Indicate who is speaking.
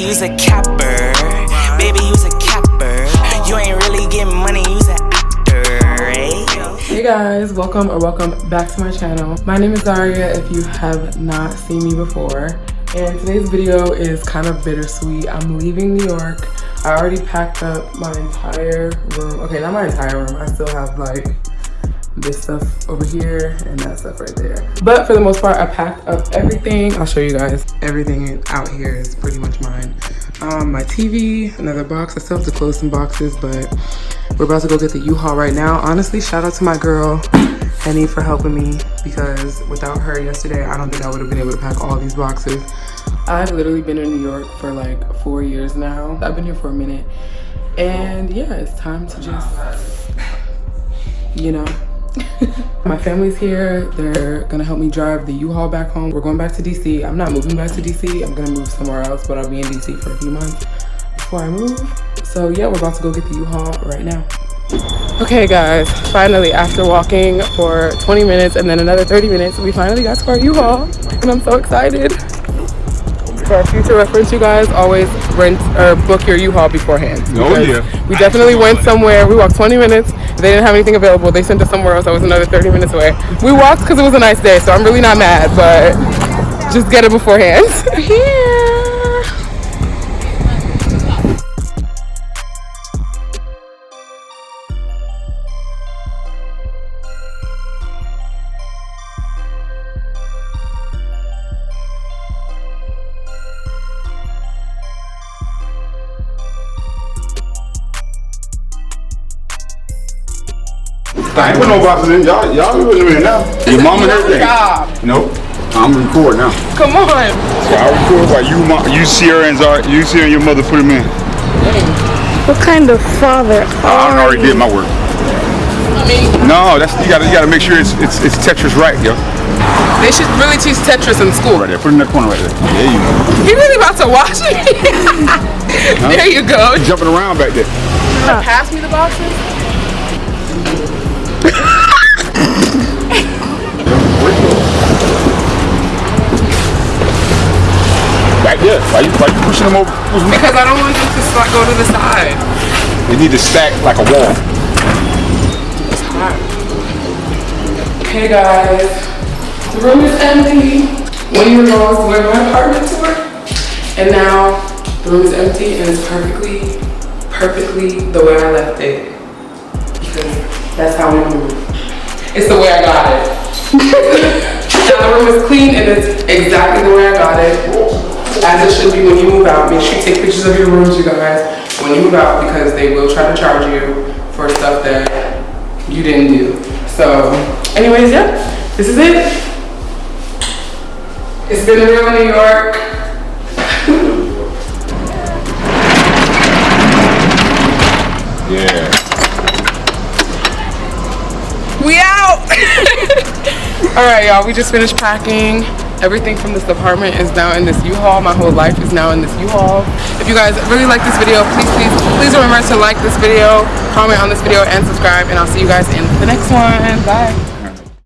Speaker 1: You's a capper, baby, you's a capper. You ain't really getting money, you's an actor, eh?
Speaker 2: Hey guys, welcome back to my channel. My name is Zaria if you have not seen me before. And today's video is kind of bittersweet. I'm leaving New York. I already packed up my entire room. Okay, not my entire room. I still have like this stuff over here and that stuff right there. But for the most part, I packed up everything. I'll show you guys. Everything out here is pretty much mine. My TV, another box. I still have to close some boxes, but we're about to go get the U-Haul right now. Honestly, shout out to my girl, Henny, for helping me, because without her yesterday, I don't think I would have been able to pack all these boxes. I've literally been in New York for like 4 years now. I've been here for a minute. And yeah, it's time to just, you know. My family's here. They're gonna help me drive the U-Haul back home. We're going back to DC. I'm not moving back to DC. I'm gonna move somewhere else, but I'll be in DC for a few months before I move. So yeah, we're about to go get the U-Haul right now. Okay guys, finally, after walking for 20 minutes and then another 30 minutes, we finally got to our U-Haul and I'm so excited. For future reference, you guys, always rent or book your U-Haul beforehand.
Speaker 3: Oh yeah.
Speaker 2: We definitely went somewhere. We walked 20 minutes. They didn't have anything available. They sent us somewhere else that was another 30 minutes away. We walked because it was a nice day, so I'm really not mad, but just get it beforehand.
Speaker 3: I ain't put no boxes in. Y'all be putting them in now. Your mom and everything. Nope. I'm recording now.
Speaker 2: Come on.
Speaker 3: So I record while you Sierra and your mother put them in.
Speaker 4: What kind of father
Speaker 3: I already did my work.
Speaker 2: I mean,
Speaker 3: No, that's you gotta make sure it's Tetris right, yo.
Speaker 2: they should really teach Tetris in school.
Speaker 3: Right there. Put it in that corner right there. There you go.
Speaker 2: He really about to watch me. There you go.
Speaker 3: Jumping around back there.
Speaker 2: Pass me the boxes.
Speaker 3: Back there. Why you pushing them over?
Speaker 2: Because I don't want them to go to the side.
Speaker 3: They need to stack like a wall.
Speaker 2: It's hot. Hey guys, the room is empty. 1 year ago I was doing my apartment tour, and now the room is empty and it's perfectly the way I left it. Because that's how we move. It's the way I got it. Now the room is clean and it's exactly the way I got it. As it should be when you move out. Make sure you take pictures of your rooms, you guys, when you move out, because they will try to charge you for stuff that you didn't do. So, anyways, yeah, this is it. It's been real in New York.
Speaker 3: Yeah.
Speaker 2: We out! Alright, y'all, we just finished packing. Everything from this apartment is now in this U-Haul. My whole life is now in this U-Haul. If you guys really like this video, please remember to like this video, comment on this video, and subscribe. And I'll see you guys in the next one. Bye.